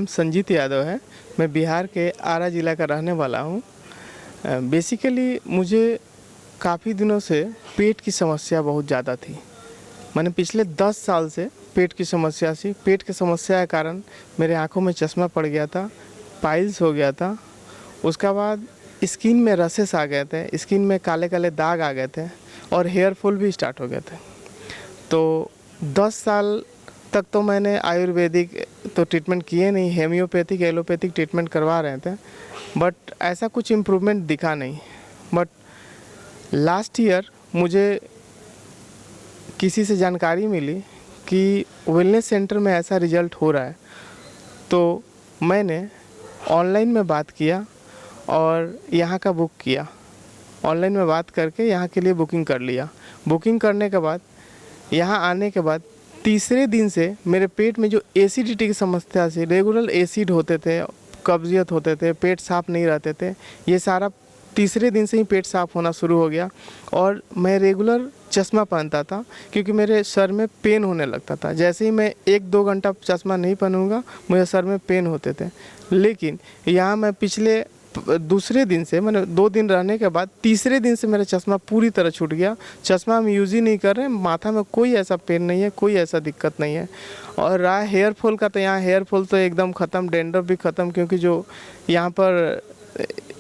नाम संजीत यादव है। मैं बिहार के आरा ज़िला का रहने वाला हूँ। बेसिकली मुझे काफ़ी दिनों से पेट की समस्या बहुत ज़्यादा थी। मैंने पिछले 10 साल से पेट की समस्या थी। पेट की समस्या के कारण मेरे आँखों में चश्मा पड़ गया था, पाइल्स हो गया था। उसके बाद स्किन में रसेस आ गए थे, स्किन में काले काले दाग आ गए थे और हेयर फॉल भी स्टार्ट हो गए थे। तो 10 साल तक तो मैंने आयुर्वेदिक तो ट्रीटमेंट किए नहीं, हेमियोपैथिक एलोपैथिक ट्रीटमेंट करवा रहे थे, बट ऐसा कुछ इम्प्रूवमेंट दिखा नहीं। बट लास्ट ईयर मुझे किसी से जानकारी मिली कि वेलनेस सेंटर में ऐसा रिज़ल्ट हो रहा है। तो मैंने ऑनलाइन में बात किया और यहाँ का बुक किया। ऑनलाइन में बात करके यहाँ के लिए बुकिंग कर लिया। बुकिंग करने के बाद यहाँ आने के बाद तीसरे दिन से मेरे पेट में जो एसिडिटी की समस्या थी, रेगुलर एसिड होते थे, कब्जियत होते थे, पेट साफ नहीं रहते थे, ये सारा तीसरे दिन से ही पेट साफ होना शुरू हो गया। और मैं रेगुलर चश्मा पहनता था क्योंकि मेरे सर में पेन होने लगता था। जैसे ही मैं 1-2 घंटा चश्मा नहीं पहनूंगा मुझे सर में पेन होते थे। लेकिन यहाँ मैं पिछले दूसरे दिन से, मैंने 2 दिन रहने के बाद तीसरे दिन से मेरा चश्मा पूरी तरह छूट गया। चश्मा हम यूज़ ही नहीं कर रहे हैं, माथा में कोई ऐसा पेन नहीं है, कोई ऐसा दिक्कत नहीं है। और रहा हेयर फॉल का, तो यहाँ हेयर फॉल तो एकदम ख़त्म, डेंड्रफ भी ख़त्म, क्योंकि जो यहाँ पर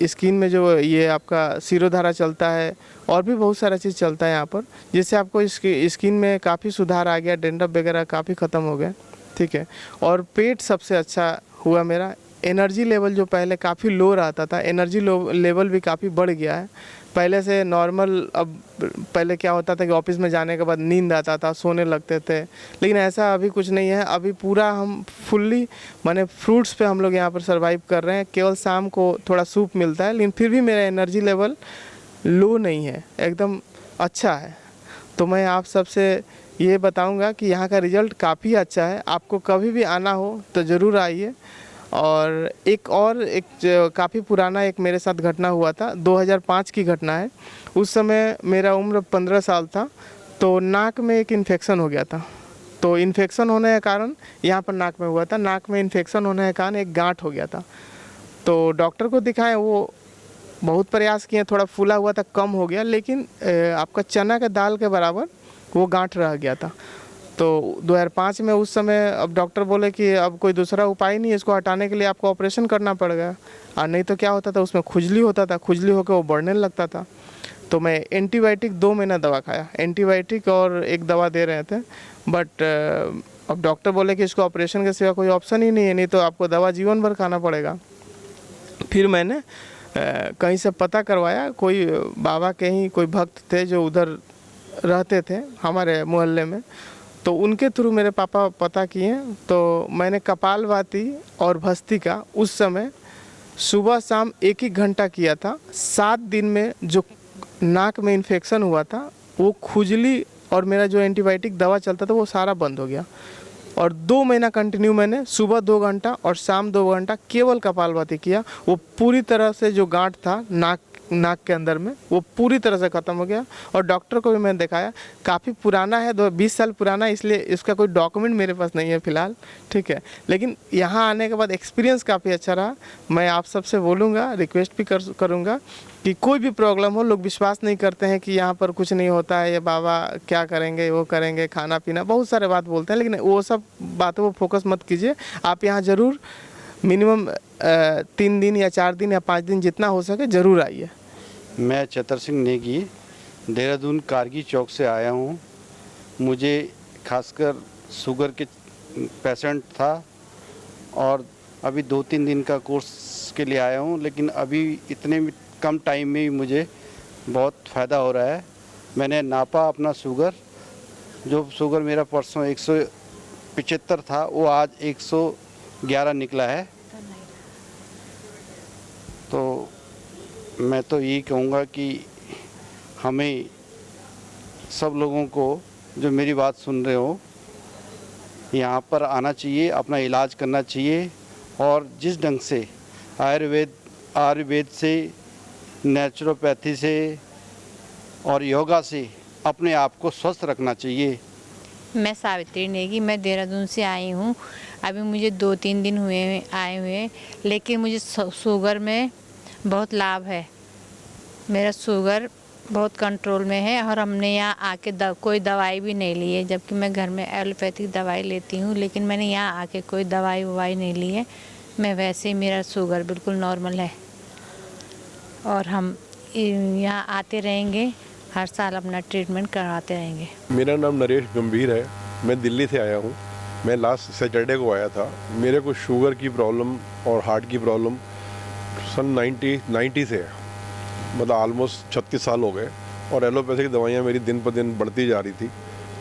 स्किन में जो ये आपका शिरोधारा चलता है और भी बहुत सारा चीज़ चलता है यहाँ पर, जिससे आपको स्किन में काफ़ी सुधार आ गया, डेंड्रफ वगैरह काफ़ी ख़त्म हो गए। ठीक है। और पेट सबसे अच्छा हुआ मेरा। एनर्जी लेवल जो पहले काफ़ी लो रहता था, एनर्जी लेवल भी काफ़ी बढ़ गया है पहले से नॉर्मल। अब पहले क्या होता था कि ऑफिस में जाने के बाद नींद आता था, सोने लगते थे, लेकिन ऐसा अभी कुछ नहीं है। अभी पूरा हम फुल्ली माने फ्रूट्स पे हम लोग यहाँ पर सर्वाइव कर रहे हैं। केवल शाम को थोड़ा सूप मिलता है, लेकिन फिर भी मेरा एनर्जी लेवल लो नहीं है, एकदम अच्छा है। तो मैं आप सबसे ये बताऊँगा कि यहाँ का रिज़ल्ट काफ़ी अच्छा है। आपको कभी भी आना हो तो ज़रूर आइए। और एक काफ़ी पुराना एक मेरे साथ घटना हुआ था, 2005 की घटना है। उस समय मेरा उम्र 15 साल था। तो नाक में एक इन्फेक्शन हो गया था। तो इन्फेक्शन होने के कारण, यहाँ पर नाक में हुआ था, नाक में इन्फेक्शन होने के कारण एक गांठ हो गया था। तो डॉक्टर को दिखाएं, वो बहुत प्रयास किए, थोड़ा फूला हुआ था, कम हो गया, लेकिन आपका चना के दाल के बराबर वो गांठ रह गया था। तो 2005 में उस समय अब डॉक्टर बोले कि अब कोई दूसरा उपाय नहीं है, इसको हटाने के लिए आपको ऑपरेशन करना पड़ेगा। और नहीं तो क्या होता था, उसमें खुजली होता था, खुजली होकर वो बढ़ने लगता था। तो मैं एंटीबायोटिक 2 महीना दवा खाया, एंटीबायोटिक और एक दवा दे रहे थे। बट अब डॉक्टर बोले कि इसको ऑपरेशन के सिवा कोई ऑप्शन ही नहीं है, नहीं तो आपको दवा जीवन भर खाना पड़ेगा। फिर मैंने कहीं से पता करवाया, कोई बाबा के ही कोई भक्त थे जो उधर रहते थे हमारे मोहल्ले में, तो उनके थ्रू मेरे पापा पता किए। तो मैंने कपालभाति और भस्त्रिका उस समय सुबह शाम 1-1 घंटा किया था। 7 दिन में जो नाक में इन्फेक्शन हुआ था, वो खुजली और मेरा जो एंटीबायोटिक दवा चलता था वो सारा बंद हो गया। और 2 महीना कंटिन्यू मैंने सुबह 2 घंटा और शाम 2 घंटा केवल कपालभाति किया। वो पूरी तरह से जो गांठ था नाक के अंदर में, वो पूरी तरह से ख़त्म हो गया। और डॉक्टर को भी मैंने दिखाया, काफ़ी पुराना है, 20 साल पुराना, इसलिए इसका कोई डॉक्यूमेंट मेरे पास नहीं है फ़िलहाल। ठीक है। लेकिन यहाँ आने के बाद एक्सपीरियंस काफ़ी अच्छा रहा। मैं आप सबसे बोलूँगा, रिक्वेस्ट भी करूँगा कि कोई भी प्रॉब्लम हो, लोग विश्वास नहीं करते हैं कि यहाँ पर कुछ नहीं होता है, ये बाबा क्या करेंगे, वो करेंगे, खाना पीना बहुत सारे बात बोलते हैं, लेकिन वो सब बातों पर फोकस मत कीजिए। आप यहाँ ज़रूर मिनिमम 3 दिन या 4 दिन या 5 दिन जितना हो सके ज़रूर आइए। मैं चतर सिंह नेगी देहरादून कारगी चौक से आया हूँ। मुझे खासकर शुगर के पेशेंट था और अभी 2-3 दिन का कोर्स के लिए आया हूँ, लेकिन अभी इतने कम टाइम में ही मुझे बहुत फ़ायदा हो रहा है। मैंने नापा अपना शुगर, जो शुगर मेरा परसों 175 था, वो आज 111 निकला है। तो मैं तो यही कहूँगा कि हमें सब लोगों को जो मेरी बात सुन रहे हो, यहाँ पर आना चाहिए, अपना इलाज करना चाहिए। और जिस ढंग से आयुर्वेद से, नेचुरोपैथी से और योगा से अपने आप को स्वस्थ रखना चाहिए। मैं सावित्री नेगी, मैं देहरादून से आई हूँ। अभी मुझे 2-3 दिन आए हुए, लेकिन मुझे शुगर में बहुत लाभ है। मेरा शुगर बहुत कंट्रोल में है और हमने यहाँ आके कोई दवाई भी नहीं ली है, जबकि मैं घर में एलोपैथिक दवाई लेती हूँ, लेकिन मैंने यहाँ आके कोई दवाई नहीं ली है। मैं वैसे ही, मेरा शुगर बिल्कुल नॉर्मल है और हम यहाँ आते रहेंगे, हर साल अपना ट्रीटमेंट करवाते रहेंगे। मेरा नाम नरेश गंभीर है, मैं दिल्ली से आया हूँ। मैं लास्ट सैटरडे को आया था। मेरे को शुगर की प्रॉब्लम और हार्ट की प्रॉब्लम सन 90 से है, मतलब ऑलमोस्ट 36 साल हो गए, और एलोपैथिक दवाइयाँ मेरी दिन पर दिन बढ़ती जा रही थी।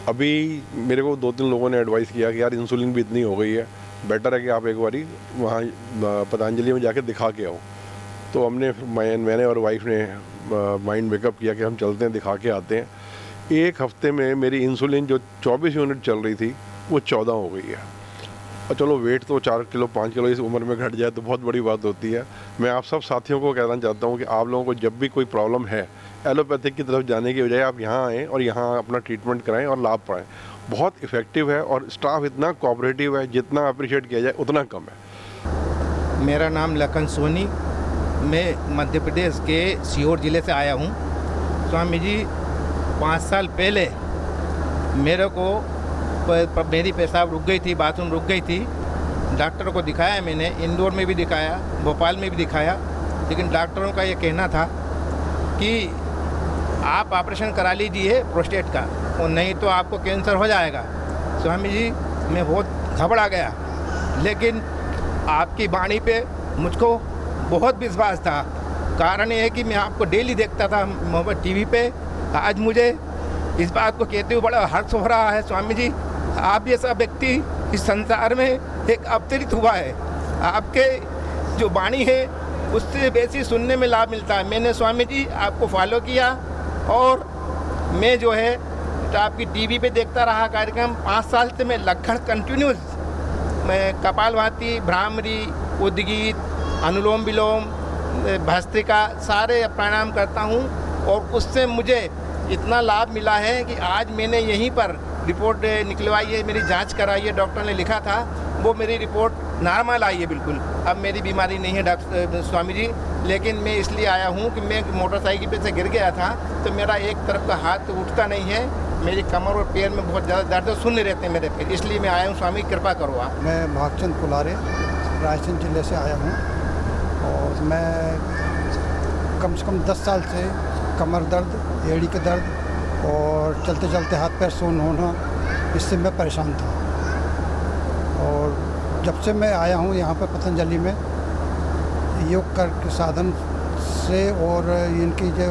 अभी मेरे को 2-3 लोगों ने एडवाइस किया कि यार इंसुलिन भी इतनी हो गई है, बेटर है कि आप एक बारी वहाँ पतंजलि में जाके दिखा के आओ। तो मैंने और वाइफ ने माइंड मेकअप किया कि हम चलते हैं, दिखा के आते हैं। एक हफ्ते में मेरी इंसुलिन जो 24 यूनिट चल रही थी वो 14 हो गई है। और चलो वेट तो 4 किलो 5 किलो इस उम्र में घट जाए तो बहुत बड़ी बात होती है। मैं आप सब साथियों को कहना चाहता हूँ कि आप लोगों को जब भी कोई प्रॉब्लम है, एलोपैथिक की तरफ जाने की बजाय आप यहाँ आएँ और यहाँ अपना ट्रीटमेंट कराएँ और लाभ पाएँ। बहुत इफ़ेक्टिव है और स्टाफ इतना कोऑपरेटिव है, जितना अप्रिशिएट किया जाए उतना कम है। मेरा नाम लखन सोनी, मैं मध्य प्रदेश के सीहोर ज़िले से आया हूँ। स्वामी जी 5 साल पहले मेरे को मेरी पेशाब रुक गई थी, बाथरूम रुक गई थी। डॉक्टरों को दिखाया मैंने, इंदौर में भी दिखाया, भोपाल में भी दिखाया, लेकिन डॉक्टरों का ये कहना था कि आप ऑपरेशन करा लीजिए प्रोस्टेट का, और नहीं तो आपको कैंसर हो जाएगा। स्वामी जी मैं बहुत घबरा गया, लेकिन आपकी वाणी पे मुझको बहुत विश्वास था। कारण ये है कि मैं आपको डेली देखता था मोबाइल टीवी पे। आज मुझे इस बात को कहते हुए बड़ा हर्ष हो रहा है, स्वामी जी आप जैसा व्यक्ति इस संसार में एक अवतरित हुआ है। आपके जो वाणी है उससे बेसी सुनने में लाभ मिलता है। मैंने स्वामी जी आपको फॉलो किया और मैं जो है आपकी टीवी पे देखता रहा कार्यक्रम। 5 साल से मैं लगभग कंटिन्यूस मैं कपालभाति, भ्रामरी, उद्गीत, अनुलोम विलोम, भस्त्रिका सारे प्राणायाम करता हूँ, और उससे मुझे इतना लाभ मिला है कि आज मैंने यहीं पर रिपोर्ट निकलवाई है, मेरी जांच कराई है। डॉक्टर ने लिखा था, वो मेरी रिपोर्ट नॉर्मल आई है बिल्कुल। अब मेरी बीमारी नहीं है डॉक्टर स्वामी जी। लेकिन मैं इसलिए आया हूँ कि मैं मोटरसाइकिल पे से गिर गया था, तो मेरा एक तरफ का हाथ उठता नहीं है, मेरी कमर और पैर में बहुत ज़्यादा दर्द, शून्य रहते हैं मेरे पैर, इसलिए मैं आया हूँ। स्वामी कृपा करो आप। मैं भागचंद कुलारे रायसेन ज़िले से आया हूँ, और मैं कम से कम 10 साल से कमर दर्द, एड़ी के दर्द और चलते चलते हाथ पैर सून होना, इससे मैं परेशान था। और जब से मैं आया हूँ यहाँ पर पतंजलि में योग कर के साधन से और इनकी जो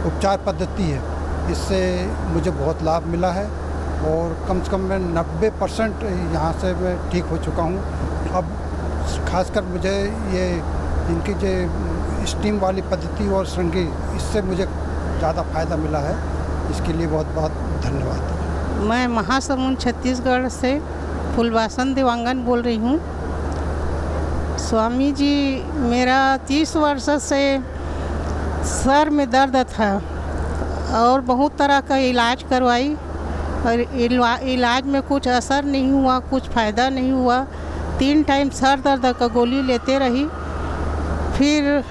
उपचार पद्धति है, इससे मुझे बहुत लाभ मिला है, और कम से कम मैं 90% यहाँ से मैं ठीक हो चुका हूँ। अब खासकर मुझे ये इनकी जो स्टीम वाली पद्धति और श्रृंगी, इससे मुझे ज़्यादा फ़ायदा मिला है। इसके लिए बहुत बहुत धन्यवाद। मैं महासमुंद छत्तीसगढ़ से फुलवासन देवांगन बोल रही हूँ। स्वामी जी मेरा 30 वर्ष से सर में दर्द था और बहुत तरह का इलाज करवाई, और इलाज में कुछ असर नहीं हुआ, कुछ फ़ायदा नहीं हुआ। 3 टाइम सर दर्द का गोली लेते रही, फिर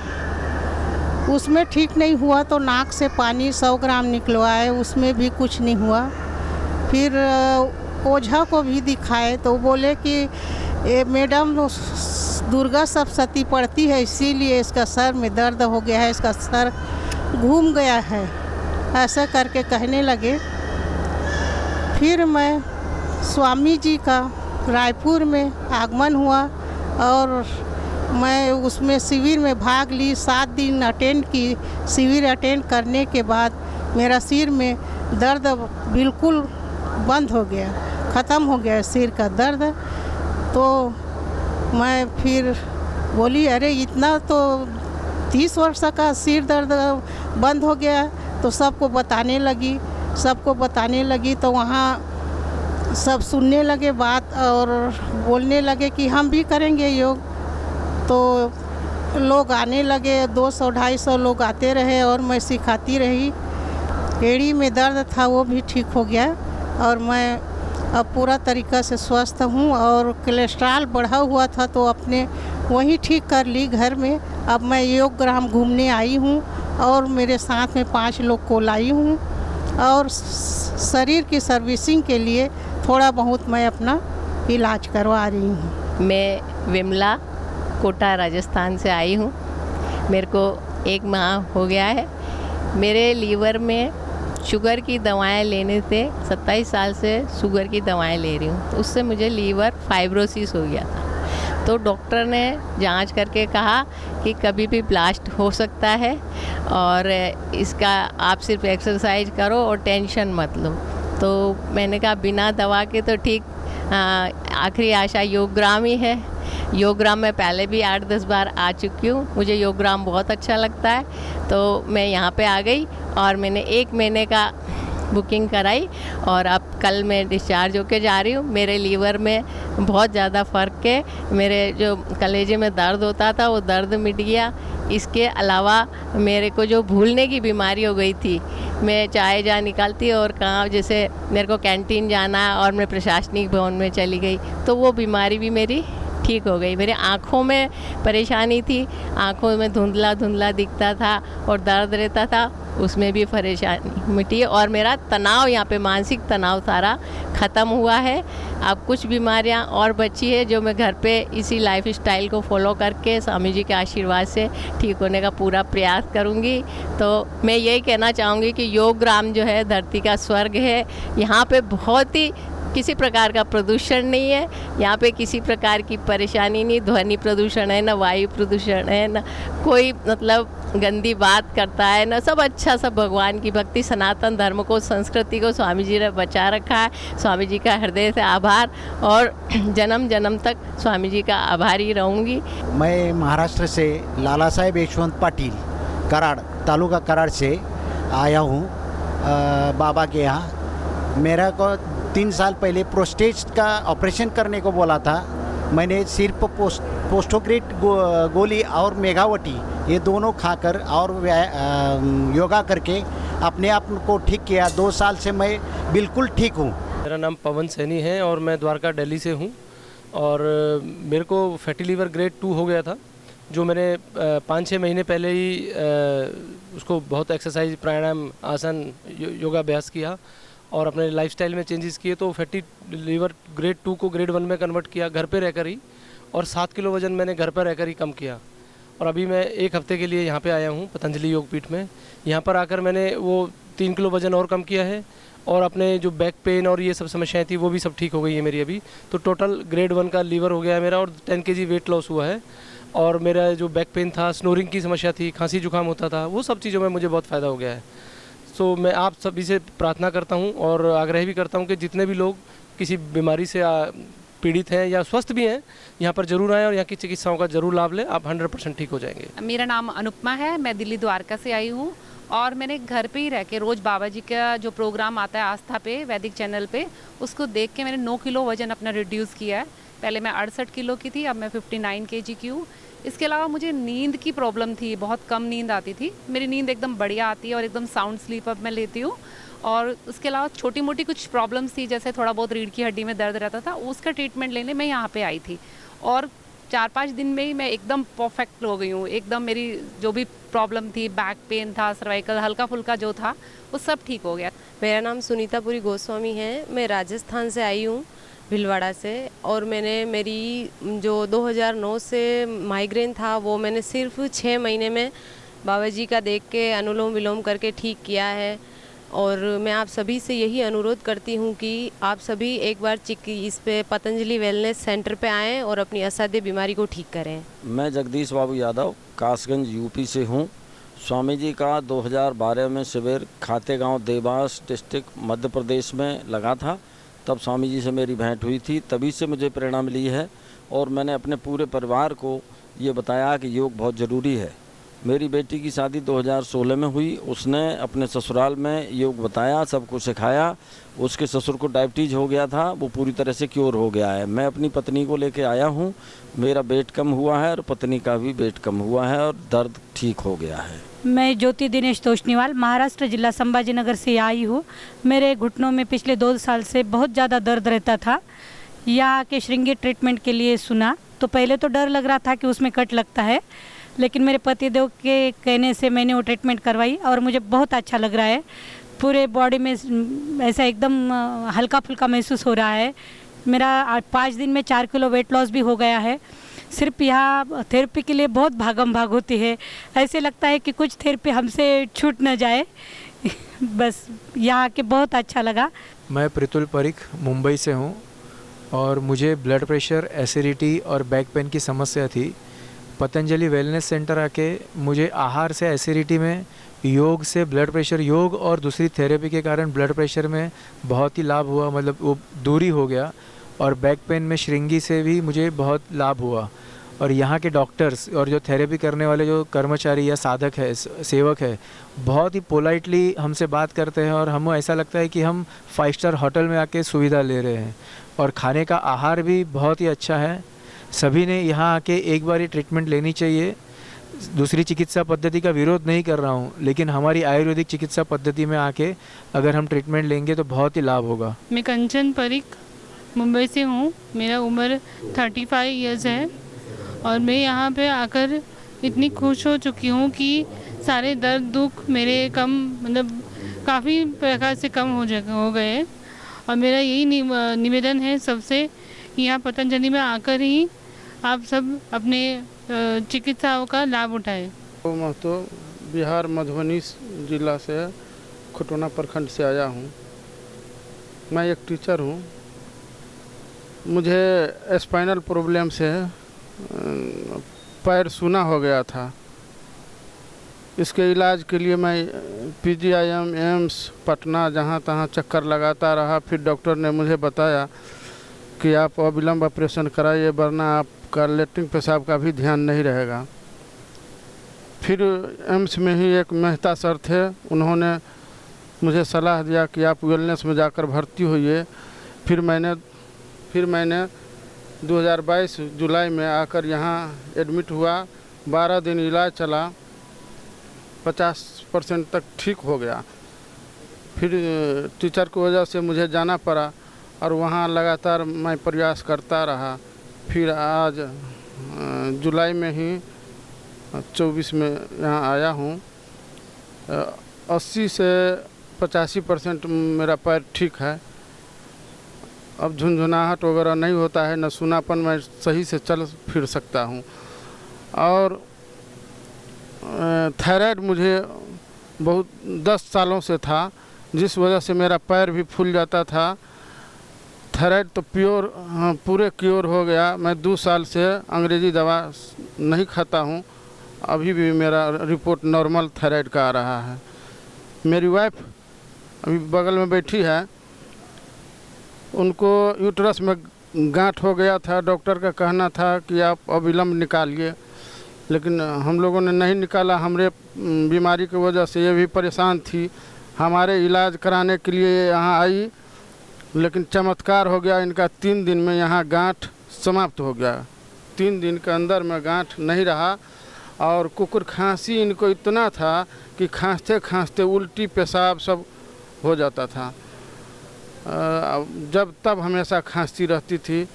उसमें ठीक नहीं हुआ तो नाक से पानी 100 ग्राम निकलवाए, उसमें भी कुछ नहीं हुआ। फिर ओझा को भी दिखाए तो बोले कि ये मैडम दुर्गा सप्तशती पढ़ती है, इसीलिए इसका सर में दर्द हो गया है, इसका सर घूम गया है, ऐसा करके कहने लगे। फिर मैं स्वामी जी का रायपुर में आगमन हुआ और मैं उसमें शिविर में भाग ली। 7 दिन अटेंड की। शिविर अटेंड करने के बाद मेरा सिर में दर्द बिल्कुल बंद हो गया, ख़त्म हो गया सिर का दर्द। तो मैं फिर बोली अरे इतना तो 30 वर्ष का सिर दर्द बंद हो गया, तो सबको बताने लगी। तो वहाँ सब सुनने लगे बात और बोलने लगे कि हम भी करेंगे योग। तो लोग आने लगे, 200-250 लोग आते रहे और मैं सिखाती रही। एड़ी में दर्द था वो भी ठीक हो गया और मैं अब पूरा तरीक़ा से स्वस्थ हूँ। और कोलेस्ट्रॉल बढ़ा हुआ था तो अपने वहीं ठीक कर ली घर में। अब मैं योग ग्राम घूमने आई हूँ और मेरे साथ में 5 लोग को लाई हूँ और शरीर की सर्विसिंग के लिए थोड़ा बहुत मैं अपना इलाज करवा रही हूँ। मैं विमला कोटा राजस्थान से आई हूँ। मेरे को 1 माह हो गया है। मेरे लीवर में शुगर की दवाएं लेने से 27 साल से शुगर की दवाएं ले रही हूँ। तो उससे मुझे लीवर फाइब्रोसिस हो गया था। तो डॉक्टर ने जांच करके कहा कि कभी भी ब्लास्ट हो सकता है और इसका आप सिर्फ एक्सरसाइज करो और टेंशन मत लो। तो मैंने कहा बिना दवा के तो ठीक, आखिरी आशा योगग्राम ही है। योगग्राम में पहले भी 8-10 बार आ चुकी हूँ। मुझे योगग्राम बहुत अच्छा लगता है तो मैं यहाँ पे आ गई और मैंने 1 महीने का बुकिंग कराई और अब कल मैं डिस्चार्ज होके जा रही हूँ। मेरे लीवर में बहुत ज़्यादा फ़र्क है। मेरे जो कलेजे में दर्द होता था वो दर्द मिट गया। इसके अलावा मेरे को जो भूलने की बीमारी हो गई थी, मैं चाहे जहाँ निकलती और कहाँ, जैसे मेरे को कैंटीन जाना है और मैं प्रशासनिक भवन में चली गई तो वो बीमारी भी मेरी ठीक हो गई। मेरे आँखों में परेशानी थी, आँखों में धुंधला धुंधला दिखता था और दर्द रहता था, उसमें भी परेशानी मिटी और मेरा तनाव, यहाँ पे मानसिक तनाव सारा ख़त्म हुआ है। अब कुछ बीमारियाँ और बची है जो मैं घर पे इसी लाइफ स्टाइल को फॉलो करके स्वामी जी के आशीर्वाद से ठीक होने का पूरा प्रयास करूँगी। तो मैं यही कहना चाहूँगी कि योग ग्राम जो है धरती का स्वर्ग है। यहाँ पे बहुत ही किसी प्रकार का प्रदूषण नहीं है, यहाँ पे किसी प्रकार की परेशानी नहीं, ध्वनि प्रदूषण है, ना वायु प्रदूषण है, ना कोई मतलब गंदी बात करता है, ना सब अच्छा, सब भगवान की भक्ति, सनातन धर्म को, संस्कृति को स्वामी जी ने बचा रखा है। स्वामी जी का हृदय से आभार और जन्म जन्म तक स्वामी जी का आभारी रहूँगी। मैं महाराष्ट्र से लाला साहेब यशवंत पाटिल कराड़, तालुका कराड़ से आया हूँ बाबा के यहाँ। मेरा को 3 साल पहले प्रोस्टेट का ऑपरेशन करने को बोला था। मैंने सिर्फ पोस्टोग्रेट गोली और मेगावटी ये दोनों खाकर और योगा करके अपने आप को ठीक किया। 2 साल से मैं बिल्कुल ठीक हूँ। मेरा नाम पवन सैनी है और मैं द्वारका दिल्ली से हूँ और मेरे को फैटी लीवर ग्रेड 2 हो गया था, जो मैंने 5-6 महीने पहले ही उसको बहुत एक्सरसाइज, प्राणायाम, आसन, योगा अभ्यास किया और अपने लाइफस्टाइल में चेंजेस किए तो फैटी लीवर ग्रेड 2 को ग्रेड 1 में कन्वर्ट किया घर पे रहकर ही, और 7 किलो वज़न मैंने घर पर रहकर ही कम किया। और अभी मैं 1 हफ्ते के लिए यहाँ पे आया हूँ पतंजलि योगपीठ में। यहाँ पर आकर मैंने वो 3 किलो वज़न और कम किया है और अपने जो बैक पेन और ये सब समस्याएं थी वो भी सब ठीक हो गई है मेरी अभी। तो टोटल ग्रेड 1 का लीवर हो गया है मेरा और 10 kg वेट लॉस हुआ है। और मेरा जो बैक पेन था, स्नोरिंग की समस्या थी, खांसी जुकाम होता था, वो सब चीज़ों में मुझे बहुत फ़ायदा हो गया है। तो मैं आप सभी से प्रार्थना करता हूं और आग्रह भी करता हूं कि जितने भी लोग किसी बीमारी से पीड़ित हैं या स्वस्थ भी हैं, यहाँ पर जरूर आएँ और यहाँ की चिकित्साओं का जरूर लाभ लें। आप 100% ठीक हो जाएंगे। मेरा नाम अनुपमा है, मैं दिल्ली द्वारका से आई हूँ और मैंने घर पे ही रह के रोज़ बाबा जी का जो प्रोग्राम आता है आस्था पे, वैदिक चैनल पे, उसको देख के मैंने 9 किलो वज़न अपना रिड्यूस किया है। पहले मैं 68 किलो की थी, अब मैं 59 kg की हूँ। इसके अलावा मुझे नींद की प्रॉब्लम थी, बहुत कम नींद आती थी। मेरी नींद एकदम बढ़िया आती है और एकदम साउंड स्लीप अब मैं लेती हूँ। और उसके अलावा छोटी मोटी कुछ प्रॉब्लम्स थी, जैसे थोड़ा बहुत रीढ़ की हड्डी में दर्द रहता था, उसका ट्रीटमेंट लेने मैं यहाँ पे आई थी और 4-5 दिन में ही मैं एकदम परफेक्ट हो गई हूँ। एकदम मेरी जो भी प्रॉब्लम थी, बैक पेन था, सर्वाइकल हल्का फुल्का जो था, वो सब ठीक हो गया। मेरा नाम सुनीतापुरी गोस्वामी है, मैं राजस्थान से आई हूँ, भीलवाड़ा से। और मैंने मेरी जो 2009 से माइग्रेन था वो मैंने सिर्फ 6 महीने में बाबा जी का देख के अनुलोम विलोम करके ठीक किया है। और मैं आप सभी से यही अनुरोध करती हूँ कि आप सभी एक बार इस पे पतंजलि वेलनेस सेंटर पे आएँ और अपनी असाध्य बीमारी को ठीक करें। मैं जगदीश बाबू यादव कासगंज यूपी से हूँ। स्वामी जी का 2012 में शिविर खातेगांव देवास डिस्ट्रिक्ट मध्य प्रदेश में लगा था, तब स्वामी जी से मेरी भेंट हुई थी। तभी से मुझे प्रेरणा मिली है और मैंने अपने पूरे परिवार को ये बताया कि योग बहुत ज़रूरी है। मेरी बेटी की शादी 2016 में हुई, उसने अपने ससुराल में योग बताया, सबको सिखाया। उसके ससुर को डायबिटीज़ हो गया था, वो पूरी तरह से क्योर हो गया है। मैं अपनी पत्नी को लेके आया हूँ, मेरा वेट कम हुआ है और पत्नी का भी वेट कम हुआ है और दर्द ठीक हो गया है। मैं ज्योति दिनेश तोष्णीवाल महाराष्ट्र जिला संभाजीनगर से आई हूँ। मेरे घुटनों में पिछले 2 साल से बहुत ज़्यादा दर्द रहता था। यहाँ के श्रृंगी ट्रीटमेंट के लिए सुना तो पहले तो डर लग रहा था कि उसमें कट लगता है, लेकिन मेरे पतिदेव के कहने से मैंने वो ट्रीटमेंट करवाई और मुझे बहुत अच्छा लग रहा है। पूरे बॉडी में ऐसा एकदम हल्का फुल्का महसूस हो रहा है। मेरा 5 दिन में 4 किलो वेट लॉस भी हो गया है। सिर्फ यहाँ थेरेपी के लिए बहुत भागम भाग होती है, ऐसे लगता है कि कुछ थेरेपी हमसे छूट न जाए। बस यहाँ आके बहुत अच्छा लगा। मैं प्रितुल परीख मुंबई से हूँ और मुझे ब्लड प्रेशर, एसिडिटी और बैक पेन की समस्या थी। पतंजलि वेलनेस सेंटर आके मुझे आहार से एसिडिटी में, योग से ब्लड प्रेशर, योग और दूसरी थेरेपी के कारण ब्लड प्रेशर में बहुत ही लाभ हुआ, मतलब वो दूरी हो गया। और बैक पेन में श्रृंगी से भी मुझे बहुत लाभ हुआ। और यहाँ के डॉक्टर्स और जो थेरेपी करने वाले जो कर्मचारी या साधक है, सेवक है, बहुत ही पोलाइटली हमसे बात करते हैं और हमें ऐसा लगता है कि हम 5 स्टार होटल में आके सुविधा ले रहे हैं। और खाने का आहार भी बहुत ही अच्छा है। सभी ने यहाँ आके एक बार ही ट्रीटमेंट लेनी चाहिए। दूसरी चिकित्सा पद्धति का विरोध नहीं कर रहा हूँ, लेकिन हमारी आयुर्वेदिक चिकित्सा पद्धति में आके अगर हम ट्रीटमेंट लेंगे तो बहुत ही लाभ होगा। मैं कंचन परीख मुंबई से हूँ। मेरा उम्र 35 इयर्स है और मैं यहाँ पे आकर इतनी खुश हो चुकी हूँ कि सारे दर्द दुख मेरे कम, मतलब काफ़ी प्रकार से कम हो गए। और मेरा यही निवेदन है सबसे, यहाँ पतंजलि में आकर ही आप सब अपने चिकित्साओं का लाभ उठाएं। महतो बिहार मधुबनी जिला से खुटोना प्रखंड से आया हूँ। मैं एक टीचर हूँ। मुझे स्पाइनल प्रॉब्लम से पैर सूना हो गया था। इसके इलाज के लिए मैं PGIM, एम्स पटना जहाँ तहाँ चक्कर लगाता रहा। फिर डॉक्टर ने मुझे बताया कि आप अविलंब ऑपरेशन कराइए, वरना आपका लेटरिन पेशाब का भी ध्यान नहीं रहेगा। फिर एम्स में ही एक मेहता सर थे, उन्होंने मुझे सलाह दिया कि आप वेलनेस में जाकर भर्ती होइए। फिर मैंने 2022 जुलाई में आकर यहाँ एडमिट हुआ। 12 दिन इलाज चला, 50% तक ठीक हो गया। फिर टीचर की वजह से मुझे जाना पड़ा और वहाँ लगातार मैं प्रयास करता रहा। फिर आज जुलाई में ही 24 में यहाँ आया हूँ। 80 से 85% मेरा पैर ठीक है। अब झुंझुनाहट वगैरह नहीं होता है, न सूनापन, मैं सही से चल फिर सकता हूँ। और थायराइड मुझे बहुत 10 सालों से था, जिस वजह से मेरा पैर भी फूल जाता था। थायराइड तो पूरे क्योर हो गया। मैं 2 साल से अंग्रेज़ी दवा नहीं खाता हूँ। अभी भी मेरा रिपोर्ट नॉर्मल थायराइड का आ रहा है। मेरी वाइफ अभी बगल में बैठी है, उनको यूट्रस में गांठ हो गया था। डॉक्टर का कहना था कि आप अविलंब निकालिए, लेकिन हम लोगों ने नहीं निकाला। हमारे बीमारी की वजह से ये भी परेशान थी। हमारे इलाज कराने के लिए यहाँ आई, लेकिन चमत्कार हो गया। इनका 3 दिन में यहाँ गांठ समाप्त हो गया। 3 दिन के अंदर में गांठ नहीं रहा। और कुकुर खांसी इनको इतना था कि खांसते खांसते उल्टी पेशाब सब हो जाता था। जब तब हमेशा खांसी रहती थी,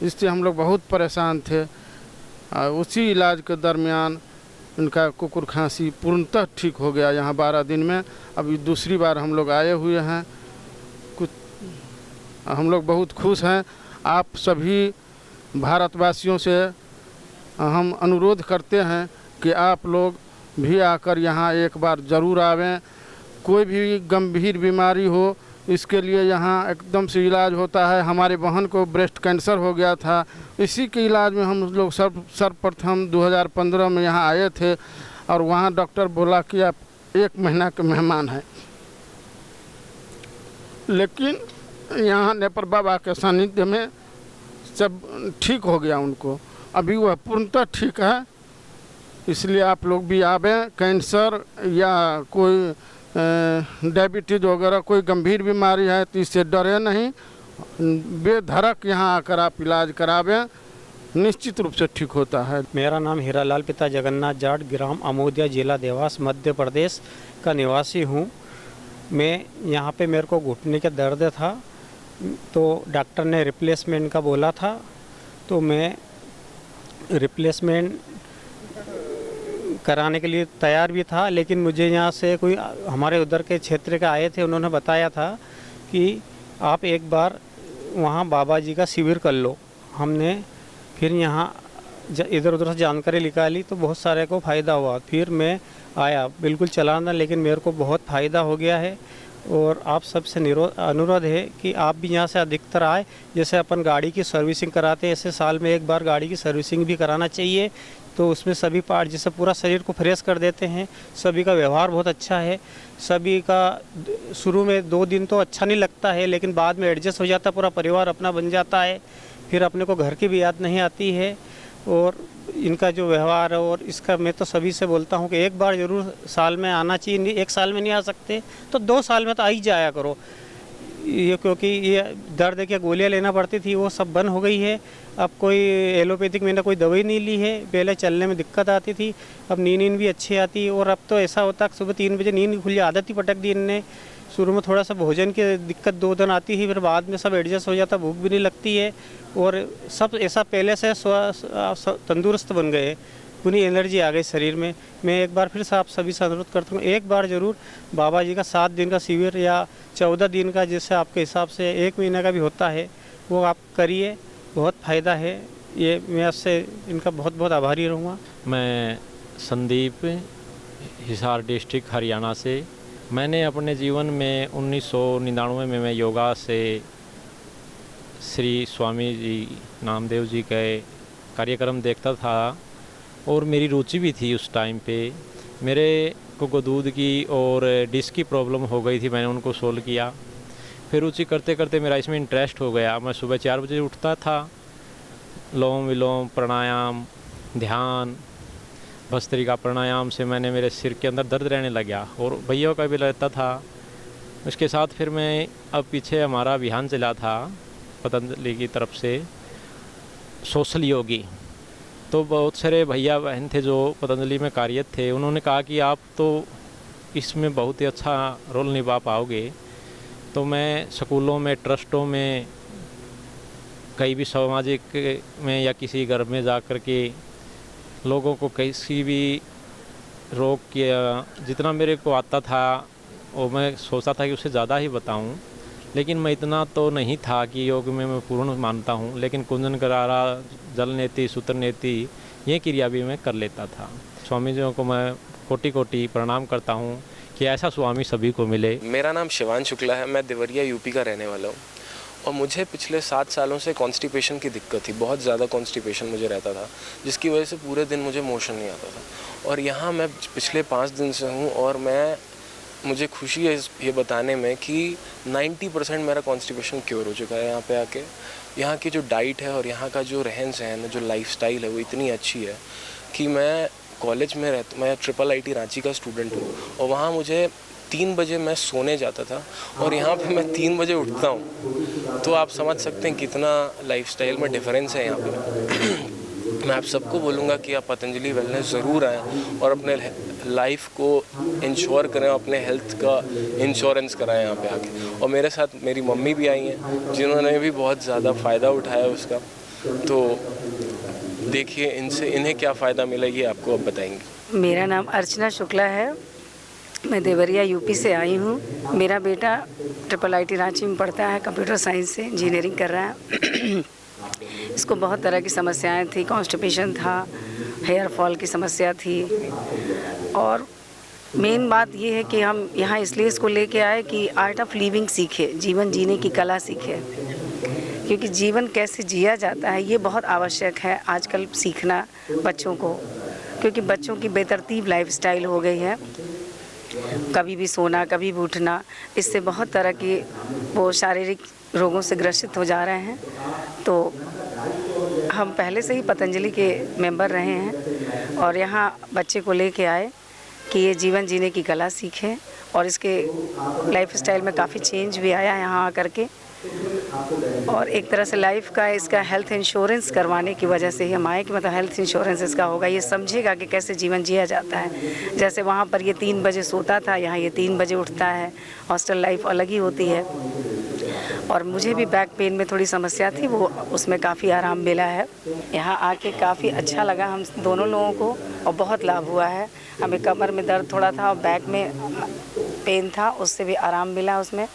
इससे हम लोग बहुत परेशान थे। उसी इलाज के दरमियान इनका कुकुर खांसी पूर्णतः ठीक हो गया यहाँ 12 दिन में। अभी दूसरी बार हम लोग आए हुए हैं। हम लोग बहुत खुश हैं। आप सभी भारतवासियों से हम अनुरोध करते हैं कि आप लोग भी आकर यहाँ एक बार ज़रूर आवें। कोई भी गंभीर बीमारी हो, इसके लिए यहाँ एकदम से इलाज होता है। हमारी बहन को ब्रेस्ट कैंसर हो गया था, इसी के इलाज में हम लोग सर्वप्रथम 2015 में यहाँ आए थे। और वहाँ डॉक्टर बोला कि आप 1 महीना के मेहमान हैं, लेकिन यहाँ नेपर बाबा के सानिध्य में सब ठीक हो गया उनको। अभी वह पूर्णतः ठीक है। इसलिए आप लोग भी आवें। कैंसर या कोई डायबिटीज़ वगैरह कोई गंभीर बीमारी है तो इससे डरे नहीं, बेधड़क यहाँ आकर आप इलाज करावें। निश्चित रूप से ठीक होता है। मेरा नाम हीरालाल पिता जगन्नाथ जाट, ग्राम अमोदिया, जिला देवास, मध्य प्रदेश का निवासी हूँ। मैं यहाँ पे मेरे को घुटने का दर्द था, तो डॉक्टर ने रिप्लेसमेंट का बोला था, तो मैं रिप्लेसमेंट कराने के लिए तैयार भी था। लेकिन मुझे यहाँ से कोई हमारे उधर के क्षेत्र के आए थे, उन्होंने बताया था कि आप एक बार वहाँ बाबा जी का शिविर कर लो। हमने फिर यहाँ इधर उधर से जानकारी निकाली तो बहुत सारे को फ़ायदा हुआ। फिर मैं आया, बिल्कुल चलाना, लेकिन मेरे को बहुत फ़ायदा हो गया है। और आप सबसे अनुरोध है कि आप भी यहाँ से अधिकतर आए। जैसे अपन गाड़ी की सर्विसिंग कराते हैं, ऐसे साल में एक बार गाड़ी की सर्विसिंग भी कराना चाहिए। तो उसमें सभी पार्ट, जैसे पूरा शरीर को फ्रेश कर देते हैं। सभी का व्यवहार बहुत अच्छा है। सभी का शुरू में 2 दिन तो अच्छा नहीं लगता है, लेकिन बाद में एडजस्ट हो जाता है, पूरा परिवार अपना बन जाता है। फिर अपने को घर की भी याद नहीं आती है। और इनका जो व्यवहार है, और इसका मैं तो सभी से बोलता हूँ कि एक बार ज़रूर साल में आना चाहिए। नहीं, 1 साल में नहीं आ सकते तो 2 साल में तो आ ही जाया करो। ये क्योंकि ये दर्द की गोलियाँ लेना पड़ती थी, वो सब बंद हो गई है। अब कोई एलोपैथिक मैंने कोई दवाई नहीं ली है। पहले चलने में दिक्कत आती थी, अब नींद भी अच्छी आती है। और अब तो ऐसा होता है सुबह 3 बजे नींद खुली, आदत ही पटक दी इनने। शुरू में थोड़ा सा भोजन की दिक्कत 2 दिन आती है, फिर बाद में सब एडजस्ट हो जाता, भूख भी नहीं लगती है। और सब ऐसा पहले से तंदुरुस्त बन गए, पूरी एनर्जी आ गई शरीर में। मैं एक बार फिर से आप सभी से अनुरोध करता हूँ, एक बार ज़रूर बाबा जी का 7 दिन का शिविर या 14 दिन का, जैसे आपके हिसाब से 1 महीने का भी होता है, वो आप करिए, बहुत फ़ायदा है। ये मैं आपसे इनका बहुत बहुत आभारी रहूँगा। मैं संदीप, हिसार डिस्ट्रिक्ट हरियाणा से। मैंने अपने जीवन में 1999 में मैं योगा से श्री स्वामी जी नामदेव जी के कार्यक्रम देखता था, और मेरी रुचि भी थी उस टाइम पे। मेरे को दूध की और डिस्क की प्रॉब्लम हो गई थी, मैंने उनको सोल्व किया। फिर रुचि करते करते मेरा इसमें इंटरेस्ट हो गया। मैं सुबह 4 बजे उठता था, लोम विलोम प्राणायाम, ध्यान, भस्त्रिका प्राणायाम से मैंने मेरे सिर के अंदर दर्द रहने लगा, और भैया का भी रहता था। उसके साथ फिर मैं अब पीछे हमारा अभियान चला था पतंजलि की तरफ से, सोशल योगी। तो बहुत सारे भैया बहन थे जो पतंजलि में कार्यरत थे, उन्होंने कहा कि आप तो इसमें बहुत ही अच्छा रोल निभा पाओगे। तो मैं स्कूलों में, ट्रस्टों में, कहीं भी सामाजिक में या किसी घर में जा कर के लोगों को किसी भी रोग किया, जितना मेरे को आता था वो मैं सोचता था कि उससे ज़्यादा ही बताऊं। लेकिन मैं इतना तो नहीं था कि योग में मैं पूर्ण मानता हूं, लेकिन कुंजन करारा, जल नेति, सूत्र नेति, ये क्रिया भी मैं कर लेता था। स्वामी जी को मैं कोटि कोटि प्रणाम करता हूं कि ऐसा स्वामी सभी को मिले। मेरा नाम शिवान शुक्ला है, मैं देवरिया यूपी का रहने वाला हूँ। और मुझे पिछले 7 सालों से कॉन्स्टिपेशन की दिक्कत थी, बहुत ज़्यादा कॉन्स्टिपेशन मुझे रहता था, जिसकी वजह से पूरे दिन मुझे मोशन नहीं आता था। और यहाँ मैं पिछले 5 दिन से हूँ, और मुझे खुशी है ये बताने में कि 90% मेरा कॉन्स्टिपेशन क्योर हो चुका है यहाँ पे आके। यहाँ की जो डाइट है और यहाँ का जो रहन सहन, जो लाइफस्टाइल है, वो इतनी अच्छी है कि मैं कॉलेज में मैं IIIT रांची का स्टूडेंट हूँ, और वहाँ मुझे 3 बजे मैं सोने जाता था, और यहाँ पे मैं 3 बजे उठता हूँ। तो आप समझ सकते हैं कितना लाइफस्टाइल में डिफरेंस है यहाँ पे। मैं आप सबको बोलूँगा कि आप पतंजलि वेलनेस ज़रूर आएँ और अपने लाइफ को इंश्योर करें, अपने हेल्थ का इंश्योरेंस कराएं यहाँ पे आके। और मेरे साथ मेरी मम्मी भी आई हैं, जिन्होंने भी बहुत ज़्यादा फ़ायदा उठाया उसका। तो देखिए इन्हें क्या फ़ायदा मिला, ये आपको अब बताएंगे। मेरा नाम अर्चना शुक्ला है, मैं देवरिया यूपी से आई हूँ। मेरा बेटा IIIT रांची में पढ़ता है, कंप्यूटर साइंस से इंजीनियरिंग कर रहा है। इसको बहुत तरह की समस्याएं थी, कॉन्स्टिपेशन था, हेयर फॉल की समस्या थी, और मेन बात ये है कि हम यहाँ इसलिए इसको लेके आए कि आर्ट ऑफ लिविंग सीखे, जीवन जीने की कला सीखे। क्योंकि जीवन कैसे जिया जाता है ये बहुत आवश्यक है आजकल सीखना बच्चों को, क्योंकि बच्चों की बेतरतीब लाइफस्टाइल हो गई है, कभी भी सोना कभी भी उठना, इससे बहुत तरह की वो शारीरिक रोगों से ग्रसित हो जा रहे हैं। तो हम पहले से ही पतंजलि के मेंबर रहे हैं, और यहाँ बच्चे को लेके आए कि ये जीवन जीने की कला सीखें, और इसके लाइफस्टाइल में काफ़ी चेंज भी आया यहाँ आकर के। और एक तरह से लाइफ का इसका हेल्थ इंश्योरेंस करवाने की वजह से ही हम आए कि मतलब हेल्थ इंश्योरेंस इसका होगा, ये समझेगा कि कैसे जीवन जिया जाता है। जैसे वहाँ पर ये 3 बजे सोता था, यहाँ ये 3 बजे उठता है। हॉस्टल लाइफ अलग ही होती है। और मुझे भी बैक पेन में थोड़ी समस्या थी, वो उसमें काफ़ी आराम मिला है। यहाँ आके काफ़ी अच्छा लगा हम दोनों लोगों को और बहुत लाभ हुआ है। हमें कमर में दर्द थोड़ा था और बैक में पेन था, उससे भी आराम मिला उसमें।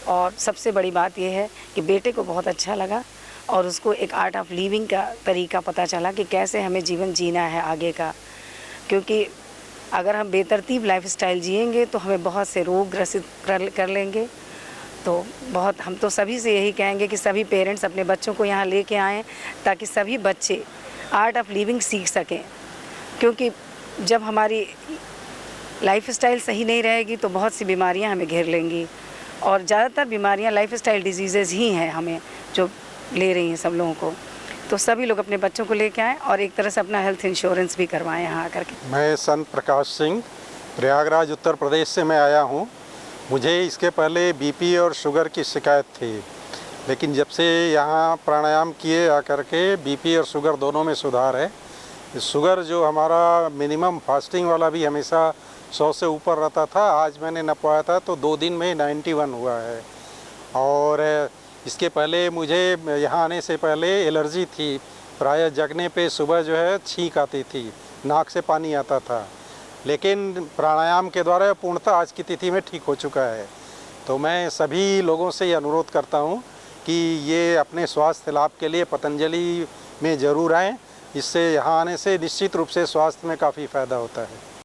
और सबसे बड़ी बात यह है कि बेटे को बहुत अच्छा लगा और उसको एक आर्ट ऑफ लिविंग का तरीका पता चला कि कैसे हमें जीवन जीना है आगे का। क्योंकि अगर हम बेतरतीब लाइफस्टाइल जिएंगे तो हमें बहुत से रोग ग्रसित कर लेंगे। तो बहुत हम तो सभी से यही कहेंगे कि सभी पेरेंट्स अपने बच्चों को यहाँ लेके आएँ ताकि सभी बच्चे आर्ट ऑफ लिविंग सीख सकें। क्योंकि जब हमारी लाइफस्टाइल सही नहीं रहेगी तो बहुत सी बीमारियाँ हमें घेर लेंगी और ज़्यादातर बीमारियाँ लाइफस्टाइल डिजीज़ेज़ ही हैं हमें जो ले रही हैं सब लोगों को। तो सभी लोग अपने बच्चों को लेके आएँ और एक तरह से अपना हेल्थ इंश्योरेंस भी करवाएं यहाँ आकर के। मैं संत प्रकाश सिंह प्रयागराज उत्तर प्रदेश से मैं आया हूँ। मुझे इसके पहले बीपी और शुगर की शिकायत थी, लेकिन जब से यहाँ प्राणायाम किए आकर के बीपी और शुगर दोनों में सुधार है। शुगर जो हमारा मिनिमम फास्टिंग वाला भी हमेशा 100 से ऊपर रहता था, आज मैंने नपवाया था तो 2 दिन में 91 हुआ है। और इसके पहले मुझे यहाँ आने से पहले एलर्जी थी, प्रायः जगने पे सुबह जो है छींक आती थी, नाक से पानी आता था, लेकिन प्राणायाम के द्वारा पूर्णतः आज की तिथि में ठीक हो चुका है। तो मैं सभी लोगों से ये अनुरोध करता हूँ कि ये अपने स्वास्थ्य लाभ के लिए पतंजलि में ज़रूर आएँ। इससे यहाँ आने से निश्चित रूप से स्वास्थ्य में काफ़ी फ़ायदा होता है।